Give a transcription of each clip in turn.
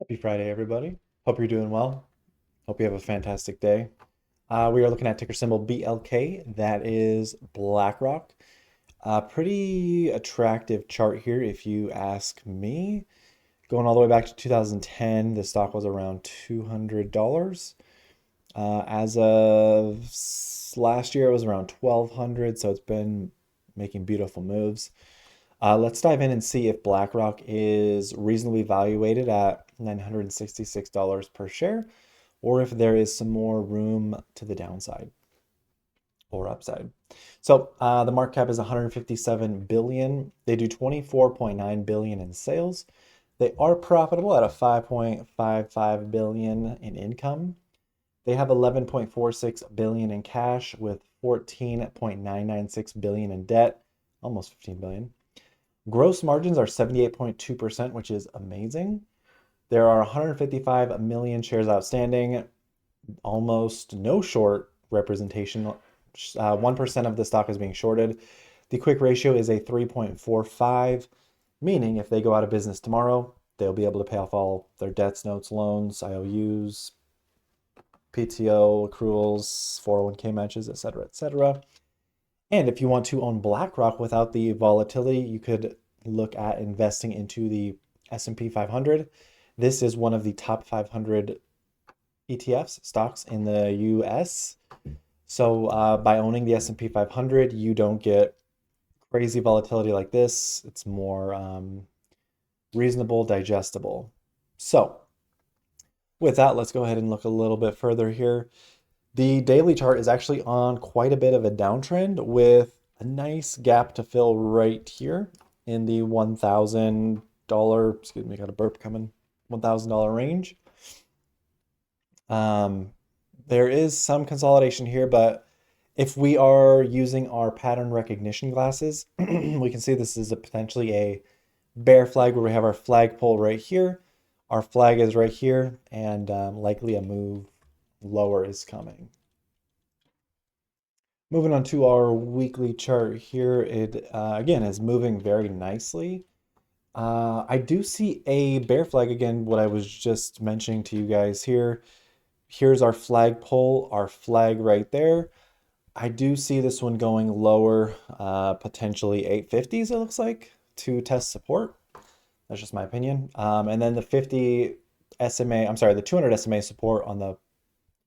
Happy Friday, everybody. Hope you're doing well. Hope you have a fantastic day. We are looking at ticker symbol BLK. That is Blackrock. Pretty attractive chart here, if you ask me. Going all the way back to 2010, the stock was around $200. As of last year, it was around 1,200, so it's been making beautiful moves. Let's dive in and see if BlackRock is reasonably valuated at $966 per share, or if there is some more room to the downside or upside. So the market cap is 157 billion. They do 24.9 billion in sales. They are profitable at a 5.55 billion in income. They have 11.46 billion in cash with 14.996 billion in debt, almost 15 billion. Gross margins are 78.2%, which is amazing. There are 155 million shares outstanding, almost no short representation. 1% of the stock is being shorted. The quick ratio is a 3.45, meaning if they go out of business tomorrow, they'll be able to pay off all their debts, notes, loans, IOUs, PTO, accruals, 401k matches, etc., etc. And if you want to own BlackRock without the volatility, you could look at investing into the S&P 500. This is one of the top 500 ETFs, stocks in the US. So by owning the S&P 500, you don't get crazy volatility like this. It's more reasonable, digestible. So with that, let's go ahead and look a little bit further here. The daily chart is actually on quite a bit of a downtrend with a nice gap to fill right here in the $1,000, excuse me, got a burp coming, $1,000 range. There is some consolidation here, but if we are using our pattern recognition glasses, we can see this is potentially a bear flag where we have our flagpole right here. Our flag is right here, and likely a move lower is coming. Moving on to our weekly chart here, it again is moving very nicely. I do see a bear flag again, what I was just mentioning to you guys here. Here's our flagpole, our flag right there. I do see this one going lower, potentially 850s, it looks like, to test support. That's just my opinion. And then the 50 SMA, I'm sorry, the 200 SMA support on the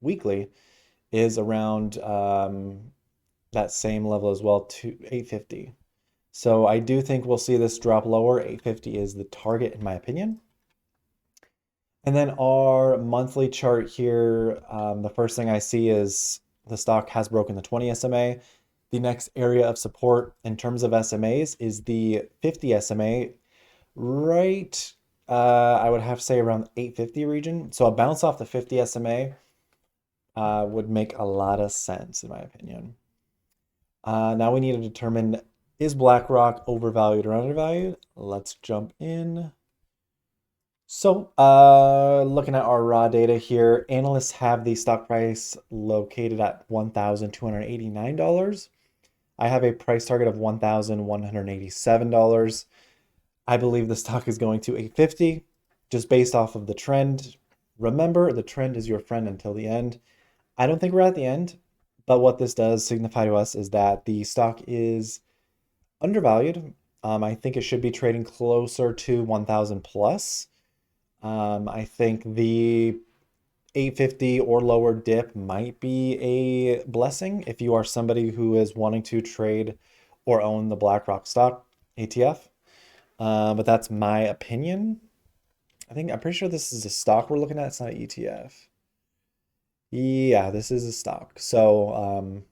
weekly is around that same level as well, to 850. So I do think we'll see this drop lower. 850 is the target in my opinion. And then our monthly chart here, the first thing I see is the stock has broken the 20 SMA. The next area of support in terms of SMAs is the 50 SMA, right, I would have to say around 850 region. So a bounce off the 50 SMA would make a lot of sense in my opinion. Now we need to determine, is BlackRock overvalued or undervalued? Let's jump in. So looking at our raw data here, analysts have the stock price located at $1,289. I have a price target of $1,187. I believe the stock is going to 850 just based off of the trend. Remember, the trend is your friend until the end. I don't think we're at the end, but what this does signify to us is that the stock is undervalued. I think it should be trading closer to 1,000 plus. I think the 850 or lower dip might be a blessing if you are somebody who is wanting to trade or own the BlackRock stock ETF. But that's my opinion. I'm pretty sure this is a stock we're looking at. It's not an ETF. Yeah, this is a stock. So,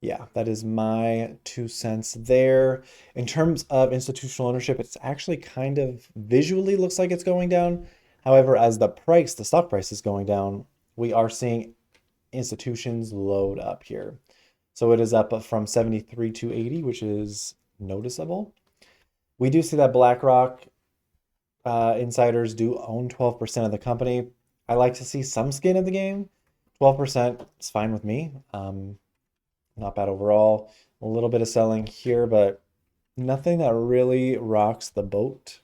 yeah, that is my 2 cents there. In terms of institutional ownership, it's actually kind of visually looks like it's going down. However, as the stock price is going down, we are seeing institutions load up here. So it is up from 73 to 80, which is noticeable. We do see that BlackRock insiders do own 12% of the company. I like to see some skin in the game. 12% is fine with me. Not bad overall. A little bit of selling here, but nothing that really rocks the boat.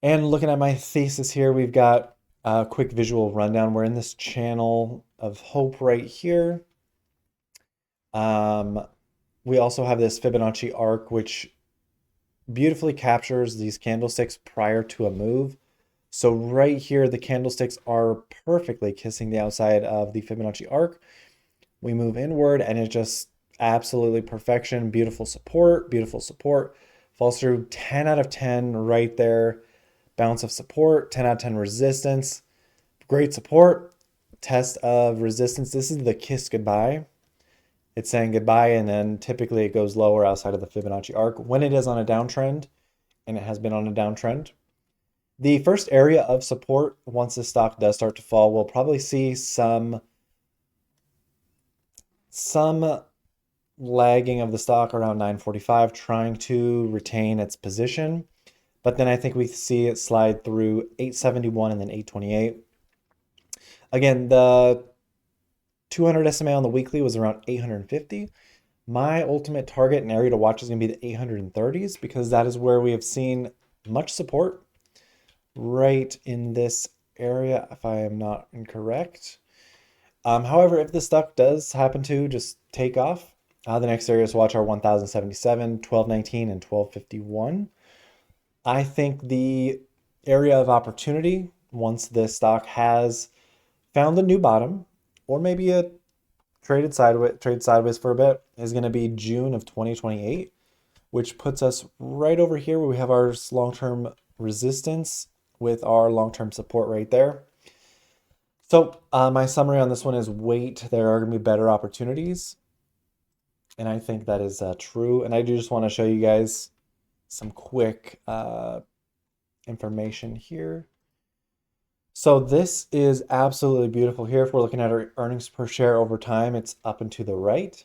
And looking at my thesis here, we've got a quick visual rundown. We're in this channel of hope right here. We also have this Fibonacci arc, which beautifully captures these candlesticks prior to a move. So right here, the candlesticks are perfectly kissing the outside of the Fibonacci arc. We move inward and it's just absolutely perfection. Beautiful support, falls through 10 out of 10 right there. Bounce of support, 10 out of 10 resistance. Great support, test of resistance. This is the kiss goodbye. It's saying goodbye, and then typically it goes lower outside of the Fibonacci arc when it is on a downtrend, and it has been on a downtrend. The first area of support, once this stock does start to fall, we'll probably see some lagging of the stock around 945, trying to retain its position. But then I think we see it slide through 871 and then 828. Again, the 200 SMA on the weekly was around 850. My ultimate target and area to watch is going to be the 830s because that is where we have seen much support right in this area, if I am not incorrect. However, if the stock does happen to just take off, the next areas to watch are 1077, 1219, and 1251. I think the area of opportunity, once this stock has found a new bottom, or maybe a trade sideways for a bit, is going to be June of 2028, which puts us right over here where we have our long-term resistance with our long-term support right there. So my summary on this one is wait. There are going to be better opportunities. And I think that is true. And I do just want to show you guys some quick information here. So this is absolutely beautiful here. If we're looking at our earnings per share over time, it's up and to the right.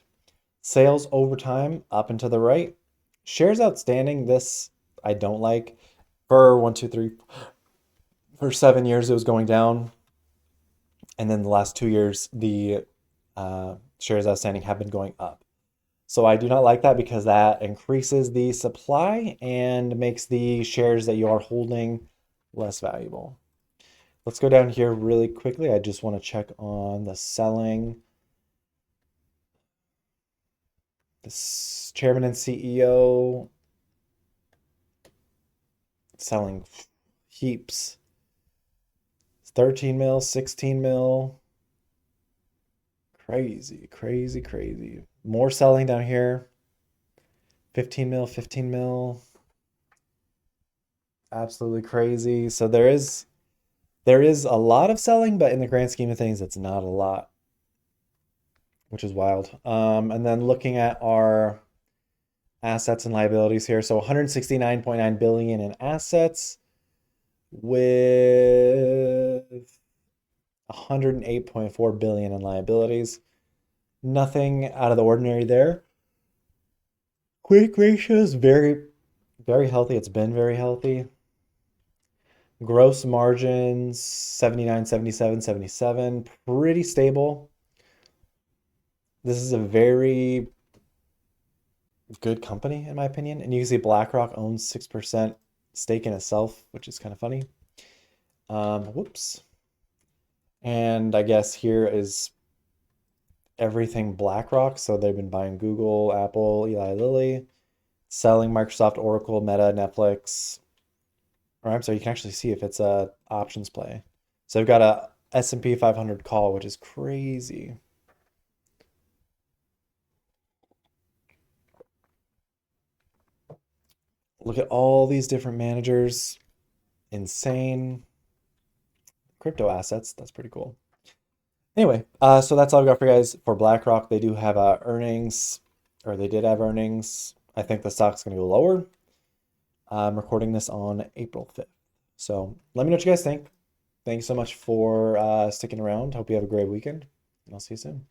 Sales over time, up and to the right. Shares outstanding, this I don't like. For 7 years, it was going down. And then the last 2 years, the shares outstanding have been going up. So I do not like that because that increases the supply and makes the shares that you are holding less valuable. Let's go down here really quickly. I just want to check on the selling. This chairman and CEO selling heaps. 13 mil, 16 mil. Crazy, crazy, crazy. More selling down here. 15 mil, 15 mil. Absolutely crazy. So there is a lot of selling, but in the grand scheme of things, it's not a lot, which is wild. And then looking at our assets and liabilities here. So 169.9 billion in assets with 108.4 billion in liabilities. Nothing out of the ordinary there. Quick ratio is very, very healthy. It's been very healthy. Gross margins 79, 77, 77. Pretty stable. This is a very good company, in my opinion. And you can see Blackrock owns 6% stake in itself, which is kind of funny. Whoops. And I guess here is everything Blackrock. So they've been buying Google, Apple, Eli Lilly, selling Microsoft, Oracle, Meta, Netflix. Or I'm sorry, you can actually see if it's a options play. So I've got a S&P 500 call, which is crazy. Look at all these different managers. Insane. Crypto assets. That's pretty cool. Anyway, so that's all I've got for you guys for BlackRock. They do have earnings, or they did have earnings. I think the stock's going to go lower. I'm recording this on April 5th. So let me know what you guys think. Thanks so much for sticking around. Hope you have a great weekend, and I'll see you soon.